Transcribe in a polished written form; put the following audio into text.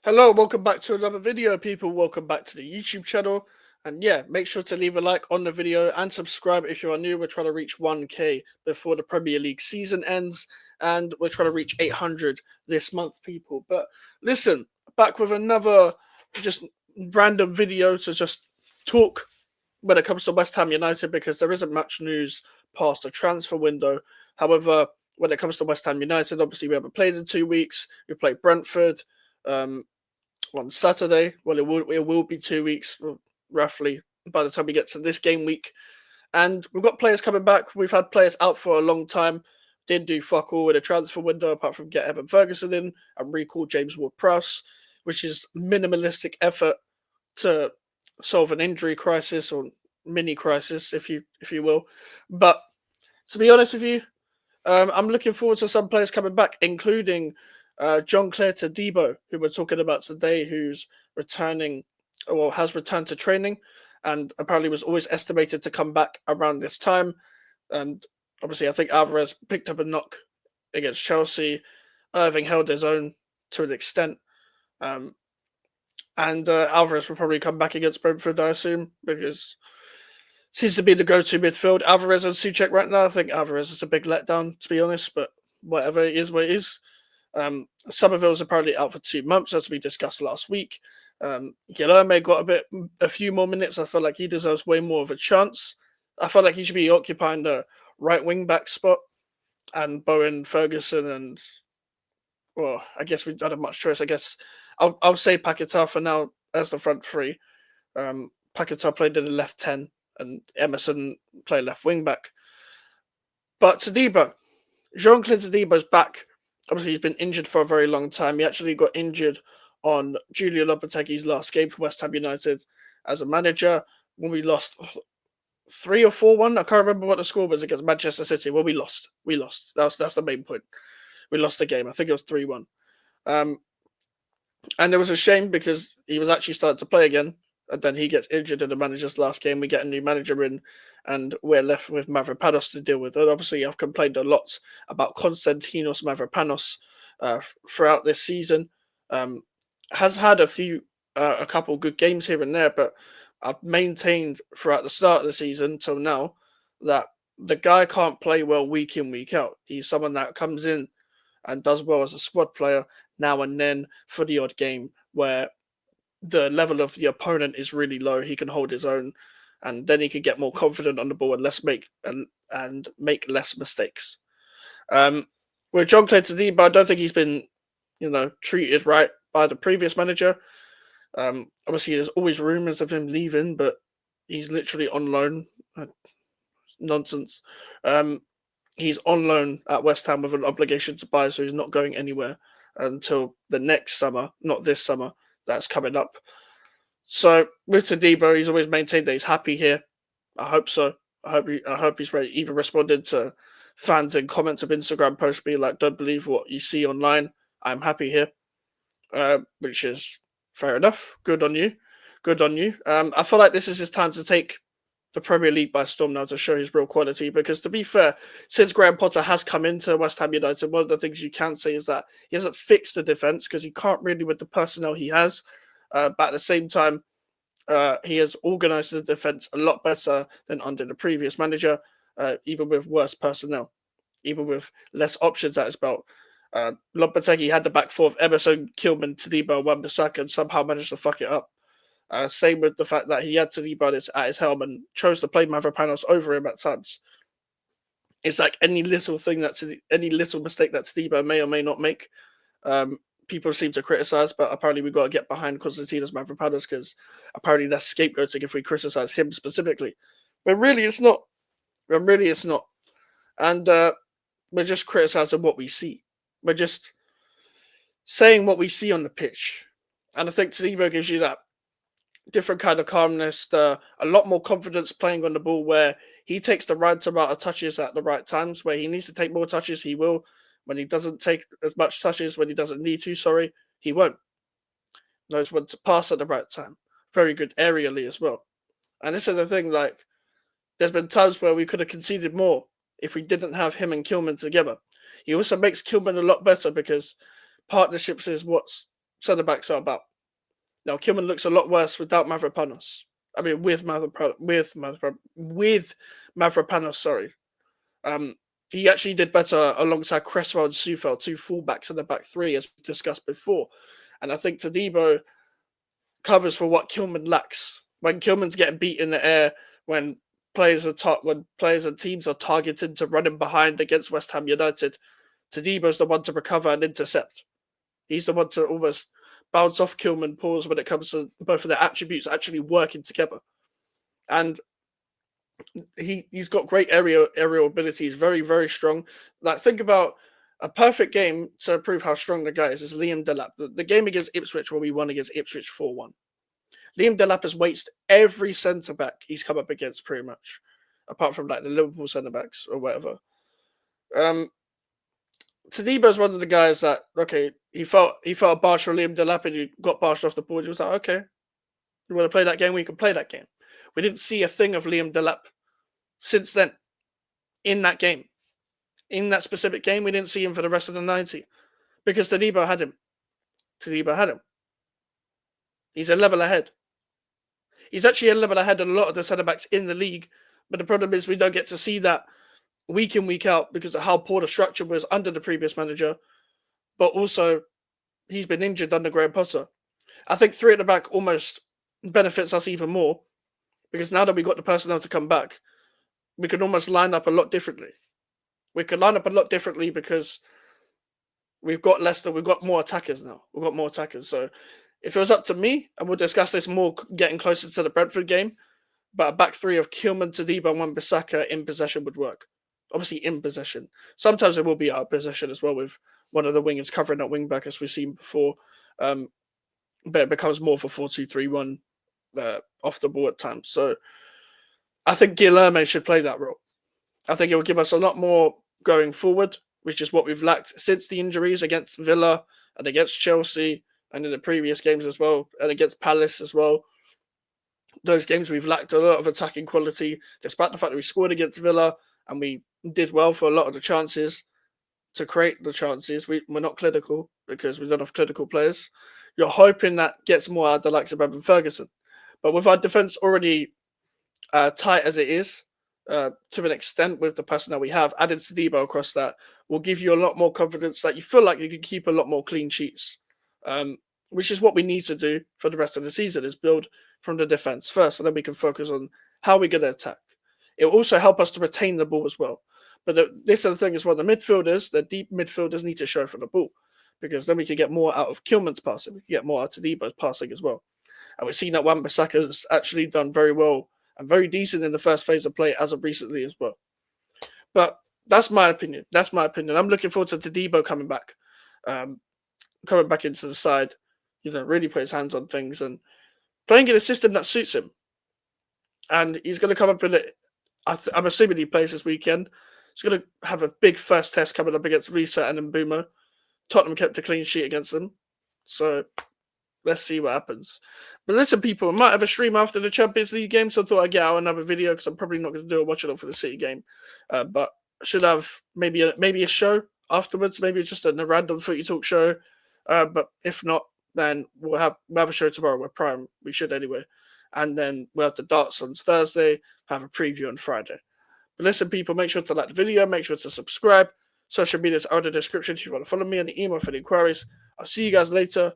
Hello, welcome back to another video, people. Welcome back to the YouTube channel. And yeah, make sure to leave a like on the video and subscribe if you are new. We're trying to reach 1K before the Premier League season ends, and we're trying to reach 800 this month, people. But listen, back with another just random video to just talk when it comes to West Ham United because there isn't much news past the transfer window. However, when it comes to West Ham United, obviously we haven't played in 2 weeks. We played Brentford. Um, on Saturday. Well, it will be 2 weeks roughly by the time we get to this game week. And we've got players coming back. We've had players out for a long time. Didn't do fuck all with a transfer window apart from get Evan Ferguson in and recall James Ward-Prowse, which is minimalistic effort to solve an injury crisis or mini crisis, if you will. But to be honest with you, I'm looking forward to some players coming back, including Jean-Claire Todibo, who we're talking about today, who's returning, or has returned to training, and apparently was always estimated to come back around this time. And obviously, I think Alvarez picked up a knock against Chelsea. Irving held his own to an extent. Um, and Alvarez will probably come back against Brentford, I assume, because seems to be the go-to midfield. Alvarez and Souček right now. I think Alvarez is a big letdown, to be honest, but whatever it is, what it is. Somerville's apparently out for 2 months, as we discussed last week. Guilherme got a few more minutes. I feel like he deserves way more of a chance. I feel like he should be occupying the right wing back spot, and Bowen, Ferguson, and well, I guess we don't have much choice. I guess I'll say Paquetá for now as the front three. Paquetá played in the left 10, and Emerson played left wing back. But Todibo, Jean-Claude Todibo's back. Obviously, he's been injured for a very long time. He actually got injured on Julio Lopetegui's last game for West Ham United as a manager when we lost 3 or 4-1. I can't remember what the score was against Manchester City. Well, we lost. We lost. That's the main point. We lost the game. I think it was 3-1. Um, and it was a shame because he was actually starting to play again, and then he gets injured in the manager's last game. We get a new manager in, and we're left with Mavropanos to deal with. And obviously, I've complained a lot about Konstantinos Mavropanos throughout this season. Has had a couple good games here and there, but I've maintained throughout the start of the season till now that the guy can't play well week in, week out. He's someone that comes in and does well as a squad player now and then for the odd game where the level of the opponent is really low. He can hold his own, and then he can get more confident on the ball and make less mistakes. With Jean-Claude Todibo, I don't think he's been, treated right by the previous manager. Obviously, there's always rumours of him leaving, but he's literally on loan. Nonsense. He's on loan at West Ham with an obligation to buy, so he's not going anywhere until the next summer, not this summer. That's coming up. So with Todibo, he's always maintained that he's happy here. I hope so. I hope he's ready. Even responded to fans in comments of Instagram posts being like, "Don't believe what you see online. I'm happy here," which is fair enough. Good on you. Good on you. I feel like this is his time to take the Premier League by storm now to show his real quality. Because to be fair, since Graham Potter has come into West Ham United, one of the things you can say is that he hasn't fixed the defence because he can't really with the personnel he has. But at the same time, he has organised the defence a lot better than under the previous manager, even with worse personnel, even with less options at his belt. Lopetegui had the back four of Emerson, Kilman, Todibo, and Wan-Bissaka and somehow managed to fuck it up. Same with the fact that he had Todibo at his helm and chose to play Mavropanos over him at times. It's like any little mistake that Todibo may or may not make, people seem to criticize, but apparently we've got to get behind Konstantinos Mavropanos because apparently that's scapegoating if we criticize him specifically. But really, it's not. And we're just criticizing what we see. We're just saying what we see on the pitch. And I think Todibo gives you that different kind of calmness, a lot more confidence playing on the ball where he takes the right amount of touches at the right times. Where he needs to take more touches, he will. When he doesn't take as much touches, when he doesn't need to, he won't. Knows when to pass at the right time. Very good aerially as well. And this is the thing, like, there's been times where we could have conceded more if we didn't have him and Kilman together. He also makes Kilman a lot better because partnerships is what's centre-backs are about. Now, Kilman looks a lot worse without Mavropanos. I mean, with Mavropanos, sorry. He actually did better alongside Cresswell and Sufel, two fullbacks in the back three, as we discussed before. And I think Todibo covers for what Kilman lacks. When Kilman's getting beat in the air, when players and teams are targeted to run him behind against West Ham United, Todibo's the one to recover and intercept. He's the one to almost bounce off Kilman pause when it comes to both of their attributes actually working together. And he's got great aerial ability. He's very, very strong. Like, think about a perfect game to prove how strong the guy is Liam Delap. The game against Ipswich where we won against Ipswich 4-1. Liam Delap has weighted every centre-back he's come up against pretty much, apart from like the Liverpool centre-backs or whatever. Todibo's one of the guys that, okay, he felt a barge for Liam Delap and he got barged off the board. He was like, okay, you want to play that game? We can play that game. We didn't see a thing of Liam Delap since then in that game. In that specific game, we didn't see him for the rest of the 90 because Todibo had him. He's a level ahead. He's actually a level ahead of a lot of the centre-backs in the league, but the problem is we don't get to see that week in, week out because of how poor the structure was under the previous manager, but also he's been injured under Graham Potter. I think three at the back almost benefits us even more because now that we've got the personnel to come back, we can almost line up a lot differently. We could line up a lot differently because we've got Leicester, we've got more attackers now. We've got more attackers. So if it was up to me, and we'll discuss this more getting closer to the Brentford game, but a back three of Kilman, Todibo, and Wan-Bissaka in possession would work. Obviously in possession. Sometimes it will be out of possession as well with one of the wingers covering that wing back as we've seen before. But it becomes more of a 4-2-3-1 off the ball at times. So I think Guilherme should play that role. I think it will give us a lot more going forward, which is what we've lacked since the injuries against Villa and against Chelsea and in the previous games as well, and against Palace as well. Those games we've lacked a lot of attacking quality, despite the fact that we scored against Villa and we did well for a lot of the chances to create the chances. We're not clinical because we don't have clinical players. You're hoping that gets more out of the likes of Evan Ferguson. But with our defence already tight as it is, to an extent with the personnel we have, added Todibo across that will give you a lot more confidence that you feel like you can keep a lot more clean sheets, which is what we need to do for the rest of the season, is build from the defence first, and then we can focus on how we're going to attack. It will also help us to retain the ball as well. But this other thing is, well, the deep midfielders need to show for the ball, because then we can get more out of Kilman's passing. We can get more out of Todibo's passing as well. And we've seen that Wan-Bissaka has actually done very well and very decent in the first phase of play as of recently as well. But that's my opinion. I'm looking forward to Todibo coming back into the side, really put his hands on things and playing in a system that suits him. And he's going to come up in it. I'm assuming he plays this weekend. He's going to have a big first test coming up against Reset and Mbeumo. Tottenham kept a clean sheet against them. So let's see what happens. But listen, people, I might have a stream after the Champions League game, so I thought I'd get out another video because I'm probably not going to do a watch-along for the City game. But I should have maybe a show afterwards, maybe just a random footy talk show. But if not, then we'll have a show tomorrow with Prime. We should anyway. And then we'll have the darts on Thursday, have a preview on Friday. But listen, people, make sure to like the video, make sure to subscribe. Social medias are in the description if you want to follow me, and the email for the inquiries. I'll see you guys later.